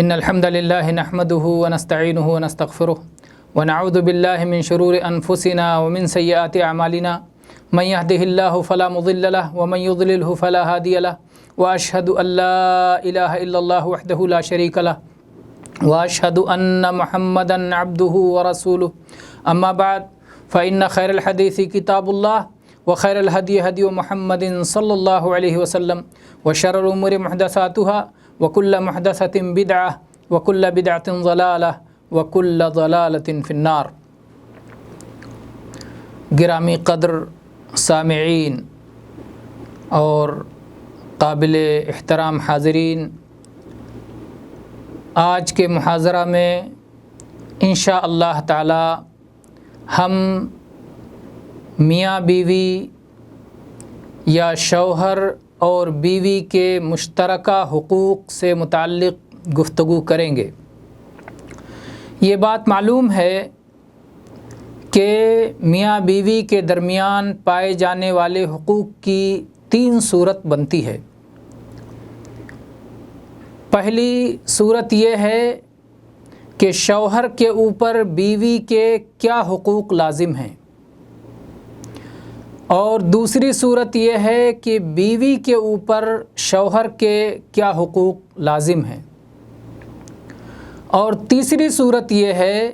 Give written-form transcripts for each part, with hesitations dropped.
ان الحمد لله نحمده ونستعينه ونستغفره ونعوذ بالله من شرور انفسنا ومن سيئات اعمالنا من يهده الله فلا مضل له ومن يضلله فلا هادي له واشهد ان لا اله الا الله وحده لا شريك له واشهد ان محمدا عبده ورسوله اما بعد فان خير الحديث كتاب الله وخير الهدي هدي محمد صلى الله عليه وسلم وشر الامور محدثاتها وكل محدثة بدعة وكل بدعة ضلالة وكل ضلالة في النار۔ گرامی قدر سامعین اور قابل احترام حاضرین، آج کے محاضرہ میں انشاءاللہ تعالی ہم میاں بیوی یا شوہر اور بیوی کے مشترکہ حقوق سے متعلق گفتگو کریں گے۔ یہ بات معلوم ہے کہ میاں بیوی کے درمیان پائے جانے والے حقوق کی 3 صورت بنتی ہے۔ پہلی صورت یہ ہے کہ شوہر کے اوپر بیوی کے کیا حقوق لازم ہیں، اور دوسری صورت یہ ہے کہ بیوی کے اوپر شوہر کے کیا حقوق لازم ہیں، اور تیسری صورت یہ ہے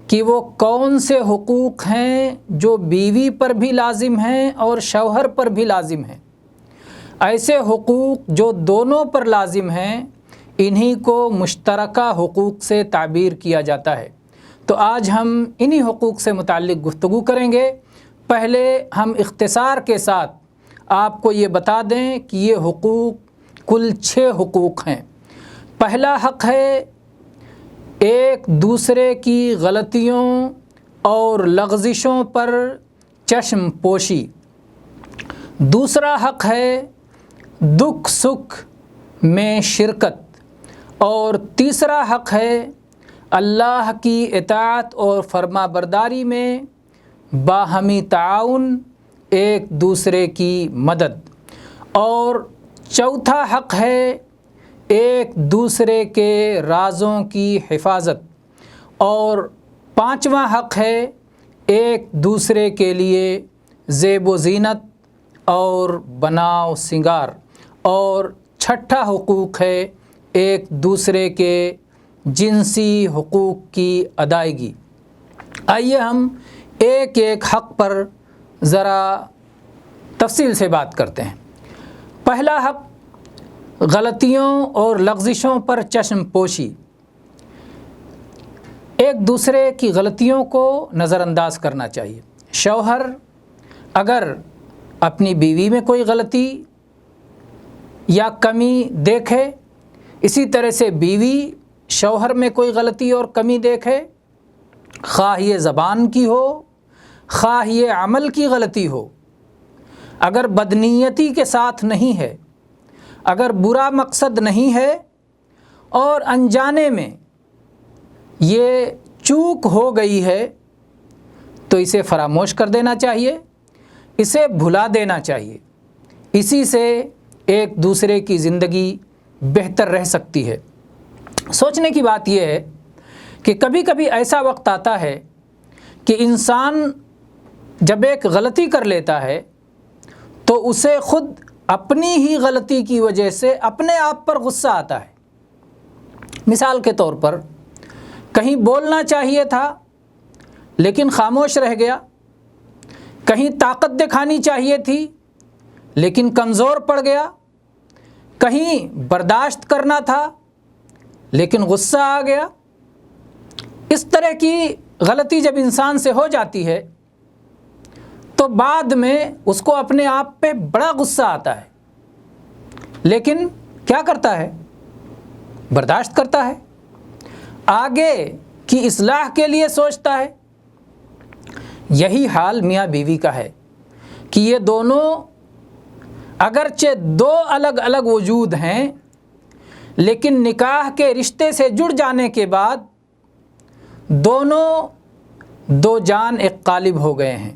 کہ وہ کون سے حقوق ہیں جو بیوی پر بھی لازم ہیں اور شوہر پر بھی لازم ہیں۔ ایسے حقوق جو دونوں پر لازم ہیں انہی کو مشترکہ حقوق سے تعبیر کیا جاتا ہے۔ تو آج ہم انہی حقوق سے متعلق گفتگو کریں گے۔ پہلے ہم اختصار کے ساتھ آپ کو یہ بتا دیں کہ یہ حقوق کل 6 حقوق ہیں۔ پہلا حق ہے ایک دوسرے کی غلطیوں اور لغزشوں پر چشم پوشی۔ دوسرا حق ہے دکھ سکھ میں شرکت، اور تیسرا حق ہے اللہ کی اطاعت اور فرما برداری میں باہمی تعاون، ایک دوسرے کی مدد، اور چوتھا حق ہے ایک دوسرے کے رازوں کی حفاظت، اور 5واں حق ہے ایک دوسرے کے لیے زیب و زینت اور بناؤ سنگار، اور 6واں حقوق ہے ایک دوسرے کے جنسی حقوق کی ادائیگی۔ آئیے ہم ایک ایک حق پر ذرا تفصیل سے بات کرتے ہیں۔ پہلا حق غلطیوں اور لغزشوں پر چشم پوشی۔ ایک دوسرے کی غلطیوں کو نظر انداز کرنا چاہیے۔ شوہر اگر اپنی بیوی میں کوئی غلطی یا کمی دیکھے، اسی طرح سے بیوی شوہر میں کوئی غلطی اور کمی دیکھے، خواہ یہ زبان کی ہو خواہ یہ عمل کی غلطی ہو، اگر بدنیتی کے ساتھ نہیں ہے، اگر برا مقصد نہیں ہے اور انجانے میں یہ چوک ہو گئی ہے، تو اسے فراموش کر دینا چاہیے، اسے بھلا دینا چاہیے۔ اسی سے ایک دوسرے کی زندگی بہتر رہ سکتی ہے۔ سوچنے کی بات یہ ہے کہ کبھی کبھی ایسا وقت آتا ہے کہ انسان جب ایک غلطی کر لیتا ہے تو اسے خود اپنی ہی غلطی کی وجہ سے اپنے آپ پر غصہ آتا ہے۔ مثال کے طور پر کہیں بولنا چاہیے تھا لیکن خاموش رہ گیا، کہیں طاقت دکھانی چاہیے تھی لیکن کمزور پڑ گیا، کہیں برداشت کرنا تھا لیکن غصہ آ گیا۔ اس طرح کی غلطی جب انسان سے ہو جاتی ہے تو بعد میں اس کو اپنے آپ پہ بڑا غصہ آتا ہے، لیکن کیا کرتا ہے؟ برداشت کرتا ہے، آگے کی اصلاح کے لیے سوچتا ہے۔ یہی حال میاں بیوی کا ہے کہ یہ دونوں اگرچہ 2 الگ الگ وجود ہیں، لیکن نکاح کے رشتے سے جڑ جانے کے بعد دونوں 2 جان ایک قالب ہو گئے ہیں،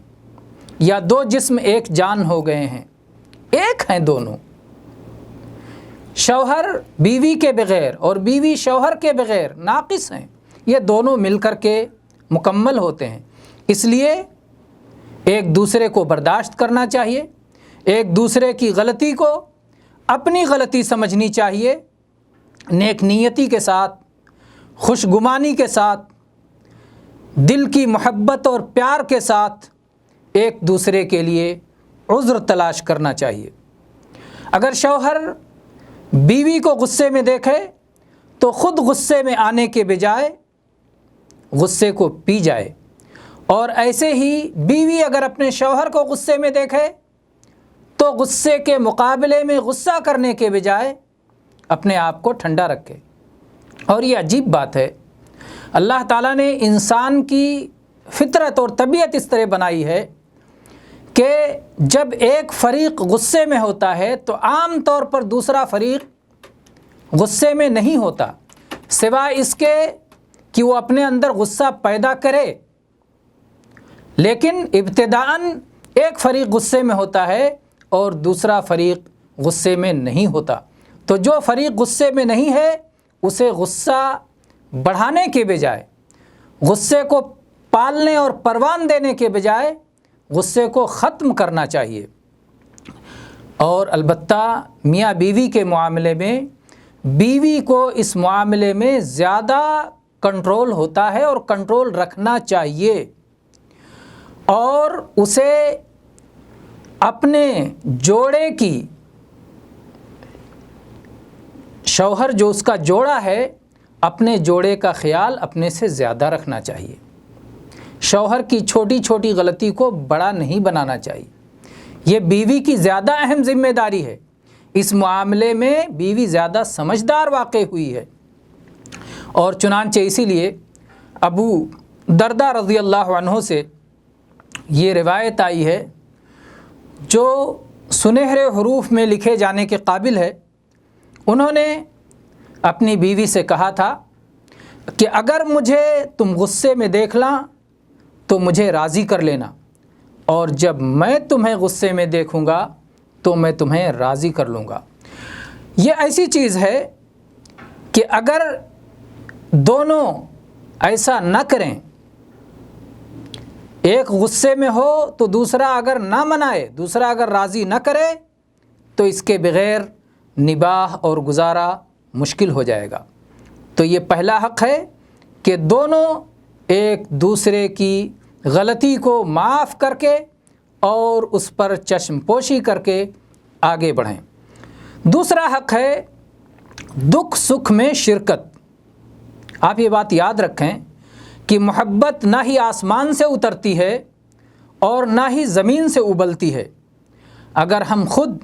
یا 2 جسم ایک جان ہو گئے ہیں، ایک ہیں دونوں۔ شوہر بیوی کے بغیر اور بیوی شوہر کے بغیر ناقص ہیں، یہ دونوں مل کر کے مکمل ہوتے ہیں۔ اس لیے ایک دوسرے کو برداشت کرنا چاہیے، ایک دوسرے کی غلطی کو اپنی غلطی سمجھنی چاہیے، نیک نیتی کے ساتھ، خوش گمانی کے ساتھ، دل کی محبت اور پیار کے ساتھ ایک دوسرے کے لیے عذر تلاش کرنا چاہیے۔ اگر شوہر بیوی کو غصے میں دیکھے تو خود غصے میں آنے کے بجائے غصے کو پی جائے، اور ایسے ہی بیوی اگر اپنے شوہر کو غصے میں دیکھے تو غصے کے مقابلے میں غصہ کرنے کے بجائے اپنے آپ کو ٹھنڈا رکھے۔ اور یہ عجیب بات ہے، اللہ تعالیٰ نے انسان کی فطرت اور طبیعت اس طرح بنائی ہے کہ جب ایک فریق غصے میں ہوتا ہے تو عام طور پر دوسرا فریق غصے میں نہیں ہوتا، سوائے اس کے کہ وہ اپنے اندر غصہ پیدا کرے، لیکن ابتداءً ایک فریق غصے میں ہوتا ہے اور دوسرا فریق غصے میں نہیں ہوتا۔ تو جو فریق غصے میں نہیں ہے اسے غصہ بڑھانے کے بجائے، غصے کو پالنے اور پروان دینے کے بجائے غصے کو ختم کرنا چاہیے۔ اور البتہ میاں بیوی کے معاملے میں بیوی کو اس معاملے میں زیادہ کنٹرول ہوتا ہے اور کنٹرول رکھنا چاہیے، اور اسے اپنے جوڑے کی، شوہر جو اس کا جوڑا ہے، اپنے جوڑے کا خیال اپنے سے زیادہ رکھنا چاہیے۔ شوہر کی چھوٹی چھوٹی غلطی کو بڑا نہیں بنانا چاہیے، یہ بیوی کی زیادہ اہم ذمہ داری ہے۔ اس معاملے میں بیوی زیادہ سمجھدار واقع ہوئی ہے، اور چنانچہ اسی لیے ابو درداء رضی اللہ عنہ سے یہ روایت آئی ہے جو سنہرے حروف میں لکھے جانے کے قابل ہے۔ انہوں نے اپنی بیوی سے کہا تھا کہ اگر مجھے تم غصے میں دیکھ لاں تو مجھے راضی کر لینا، اور جب میں تمہیں غصے میں دیکھوں گا تو میں تمہیں راضی کر لوں گا۔ یہ ایسی چیز ہے کہ اگر دونوں ایسا نہ کریں، ایک غصے میں ہو تو دوسرا اگر نہ منائے، دوسرا اگر راضی نہ کرے، تو اس کے بغیر نباہ اور گزارا مشکل ہو جائے گا۔ تو یہ پہلا حق ہے کہ دونوں ایک دوسرے کی غلطی کو معاف کر کے اور اس پر چشم پوشی کر کے آگے بڑھیں۔ دوسرا حق ہے دکھ سکھ میں شرکت۔ آپ یہ بات یاد رکھیں کہ محبت نہ ہی آسمان سے اترتی ہے اور نہ ہی زمین سے ابلتی ہے۔ اگر ہم خود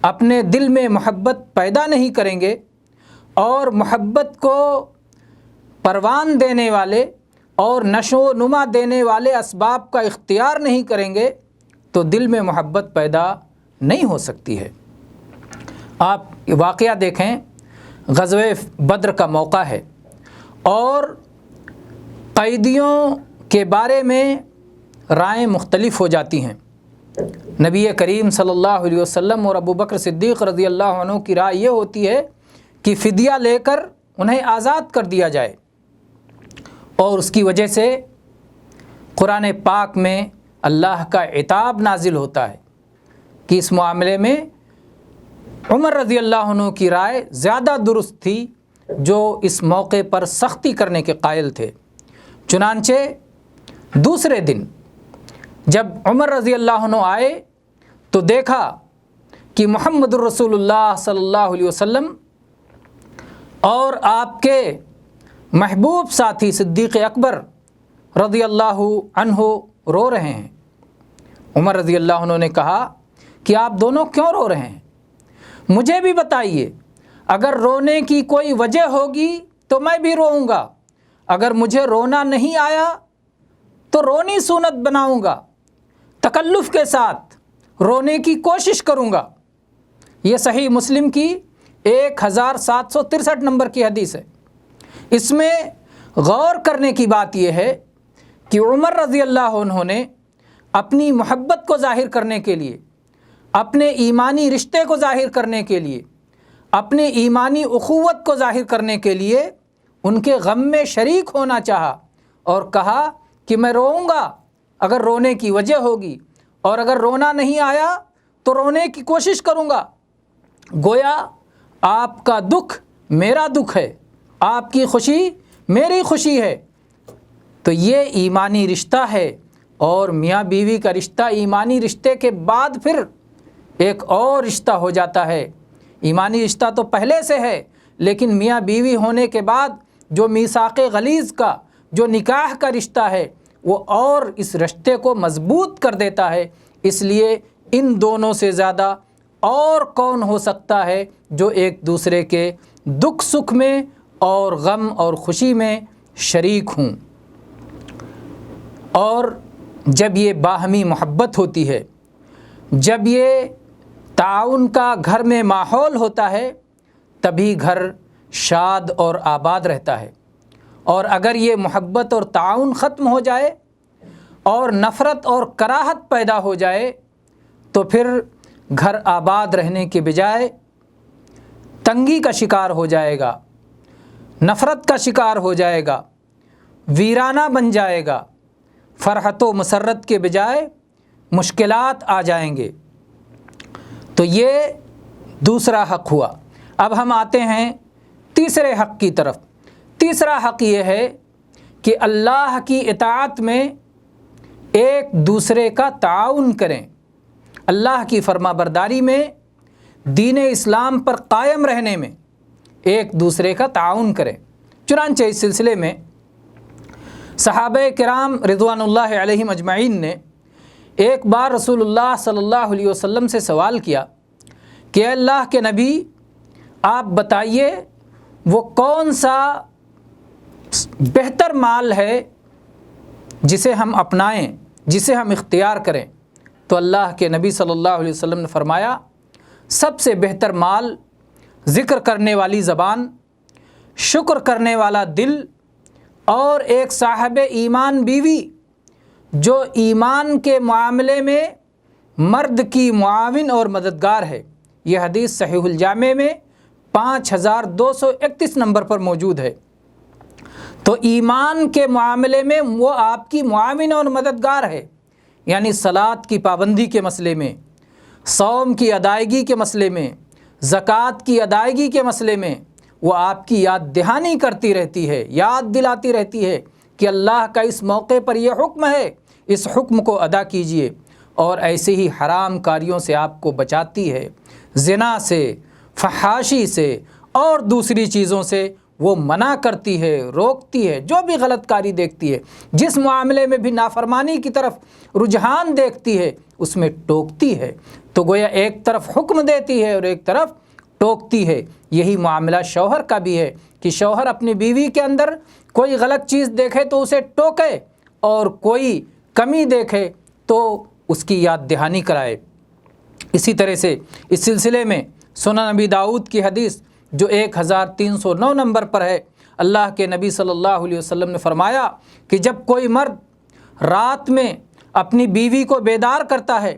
اپنے دل میں محبت پیدا نہیں کریں گے اور محبت کو پروان دینے والے اور نشو و نما دینے والے اسباب کا اختیار نہیں کریں گے تو دل میں محبت پیدا نہیں ہو سکتی ہے۔ آپ واقعہ دیکھیں، غزوہ بدر کا موقع ہے اور قیدیوں کے بارے میں رائیں مختلف ہو جاتی ہیں۔ نبی کریم صلی اللہ علیہ وسلم اور ابو بکر صدیق رضی اللہ عنہ کی رائے یہ ہوتی ہے کہ فدیہ لے کر انہیں آزاد کر دیا جائے، اور اس کی وجہ سے قرآن پاک میں اللہ کا عتاب نازل ہوتا ہے کہ اس معاملے میں عمر رضی اللہ عنہ کی رائے زیادہ درست تھی، جو اس موقع پر سختی کرنے کے قائل تھے۔ چنانچہ دوسرے دن جب عمر رضی اللہ عنہ آئے تو دیکھا کہ محمد الرسول اللہ صلی اللہ علیہ وسلم اور آپ کے محبوب ساتھی صدیق اکبر رضی اللہ عنہ رو رہے ہیں۔ عمر رضی اللہ عنہ نے کہا کہ آپ دونوں کیوں رو رہے ہیں؟ مجھے بھی بتائیے، اگر رونے کی کوئی وجہ ہوگی تو میں بھی روؤں گا، اگر مجھے رونا نہیں آیا تو رونی سنت بناؤں گا، تکلف کے ساتھ رونے کی کوشش کروں گا۔ یہ صحیح مسلم کی 1763 نمبر کی حدیث ہے۔ اس میں غور کرنے کی بات یہ ہے کہ عمر رضی اللہ عنہ نے اپنی محبت کو ظاہر کرنے کے لیے، اپنے ایمانی رشتے کو ظاہر کرنے کے لیے اپنے ایمانی اخوت کو ظاہر کرنے کے لیے ان کے غم میں شریک ہونا چاہا اور کہا کہ میں روؤں گا اگر رونے کی وجہ ہوگی، اور اگر رونا نہیں آیا تو رونے کی کوشش کروں گا۔ گویا آپ کا دکھ میرا دکھ ہے، آپ کی خوشی میری خوشی ہے۔ تو یہ ایمانی رشتہ ہے، اور میاں بیوی کا رشتہ ایمانی رشتے کے بعد پھر ایک اور رشتہ ہو جاتا ہے۔ ایمانی رشتہ تو پہلے سے ہے، لیکن میاں بیوی ہونے کے بعد جو میثاق غلیظ کا، جو نکاح کا رشتہ ہے، وہ اور اس رشتے کو مضبوط کر دیتا ہے۔ اس لیے ان دونوں سے زیادہ اور کون ہو سکتا ہے جو ایک دوسرے کے دکھ سکھ میں اور غم اور خوشی میں شریک ہوں۔ اور جب یہ باہمی محبت ہوتی ہے، جب یہ تعاون کا گھر میں ماحول ہوتا ہے، تبھی گھر شاد اور آباد رہتا ہے۔ اور اگر یہ محبت اور تعاون ختم ہو جائے اور نفرت اور کراہت پیدا ہو جائے تو پھر گھر آباد رہنے کے بجائے تنگی کا شکار ہو جائے گا، نفرت کا شکار ہو جائے گا، ویرانہ بن جائے گا، فرحت و مسرت کے بجائے مشکلات آ جائیں گے۔ تو یہ دوسرا حق ہوا۔ اب ہم آتے ہیں تیسرے حق کی طرف۔ تیسرا حق یہ ہے کہ اللہ کی اطاعت میں ایک دوسرے کا تعاون کریں، اللہ کی فرما برداری میں، دین اسلام پر قائم رہنے میں ایک دوسرے کا تعاون کریں۔ چنانچہ اس سلسلے میں صحابہ کرام رضوان اللہ علیہم اجمعین نے ایک بار رسول اللہ صلی اللہ علیہ وسلم سے سوال کیا کہ اے اللہ کے نبی، آپ بتائیے وہ کون سا بہتر مال ہے جسے ہم اپنائیں، جسے ہم اختیار کریں؟ تو اللہ کے نبی صلی اللہ علیہ وسلم نے فرمایا، سب سے بہتر مال ذکر کرنے والی زبان، شکر کرنے والا دل، اور ایک صاحب ایمان بیوی جو ایمان کے معاملے میں مرد کی معاون اور مددگار ہے۔ یہ حدیث صحیح الجامع میں 5231 نمبر پر موجود ہے۔ تو ایمان کے معاملے میں وہ آپ کی معاون اور مددگار ہے، یعنی صلاۃ کی پابندی کے مسئلے میں، صوم کی ادائیگی کے مسئلے میں، زکوٰۃ کی ادائیگی کے مسئلے میں وہ آپ کی یاد دہانی کرتی رہتی ہے، یاد دلاتی رہتی ہے کہ اللہ کا اس موقع پر یہ حکم ہے، اس حکم کو ادا کیجئے۔ اور ایسے ہی حرام کاریوں سے آپ کو بچاتی ہے، زنا سے، فحاشی سے اور دوسری چیزوں سے وہ منع کرتی ہے، روکتی ہے۔ جو بھی غلط کاری دیکھتی ہے، جس معاملے میں بھی نافرمانی کی طرف رجحان دیکھتی ہے، اس میں ٹوکتی ہے۔ تو گویا ایک طرف حکم دیتی ہے اور ایک طرف ٹوکتی ہے۔ یہی معاملہ شوہر کا بھی ہے کہ شوہر اپنی بیوی کے اندر کوئی غلط چیز دیکھے تو اسے ٹوکے، اور کوئی کمی دیکھے تو اس کی یاد دہانی کرائے۔ اسی طرح سے اس سلسلے میں سنن نبی داؤد کی حدیث جو 1309 نمبر پر ہے، اللہ کے نبی صلی اللہ علیہ وسلم نے فرمایا کہ جب کوئی مرد رات میں اپنی بیوی کو بیدار کرتا ہے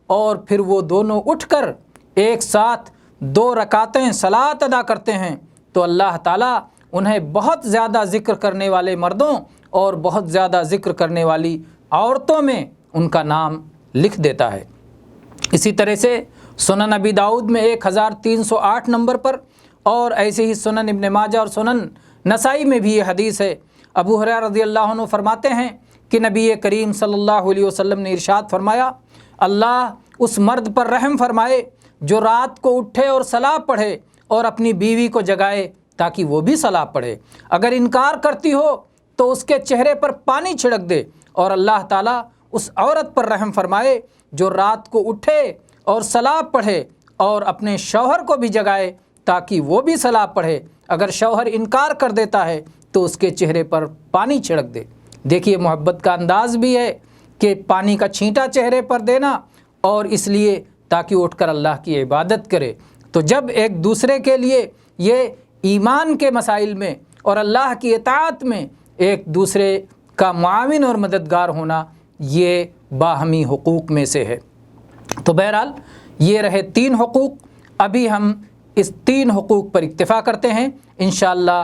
اور پھر وہ دونوں اٹھ کر ایک ساتھ 2 رکعتیں صلاۃ ادا کرتے ہیں تو اللہ تعالیٰ انہیں بہت زیادہ ذکر کرنے والے مردوں اور بہت زیادہ ذکر کرنے والی عورتوں میں ان کا نام لکھ دیتا ہے۔ اسی طرح سے سنن نبی داؤد میں 1308 نمبر پر، اور ایسے ہی سنن ابن ماجہ اور سنن نسائی میں بھی یہ حدیث ہے۔ ابو ہریرہ رضی اللہ عنہ فرماتے ہیں کہ نبی کریم صلی اللہ علیہ وسلم نے ارشاد فرمایا، اللہ اس مرد پر رحم فرمائے جو رات کو اٹھے اور صلاح پڑھے اور اپنی بیوی کو جگائے تاکہ وہ بھی صلاح پڑھے، اگر انکار کرتی ہو تو اس کے چہرے پر پانی چھڑک دے، اور اللہ تعالیٰ اس عورت پر رحم فرمائے جو رات کو اٹھے اور صلاح پڑھے اور اپنے شوہر کو بھی جگائے تاکہ وہ بھی صلاح پڑھے، اگر شوہر انکار کر دیتا ہے تو اس کے چہرے پر پانی چھڑک دے۔ دیکھیے محبت کا انداز بھی ہے کہ پانی کا چھینٹا چہرے پر دینا، اور اس لیے تاکہ اٹھ کر اللہ کی عبادت کرے۔ تو جب ایک دوسرے کے لیے یہ ایمان کے مسائل میں اور اللہ کی اطاعت میں ایک دوسرے کا معاون اور مددگار ہونا، یہ باہمی حقوق میں سے ہے۔ تو بہرحال یہ رہے 3 حقوق۔ ابھی ہم اس 3 حقوق پر اکتفا کرتے ہیں۔ انشاءاللہ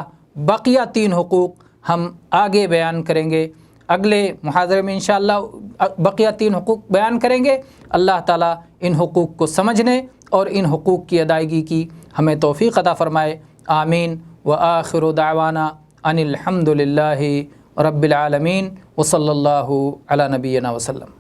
بقیہ 3 حقوق ہم آگے بیان کریں گے، اگلے محاضرے میں انشاءاللہ بقیہ 3 حقوق بیان کریں گے۔ اللہ تعالیٰ ان حقوق کو سمجھنے اور ان حقوق کی ادائیگی کی ہمیں توفیق عطا فرمائے، آمین۔ وآخر دعوانا ان الحمد للہ رب العالمین وصلی اللہ علی نبینا وسلم۔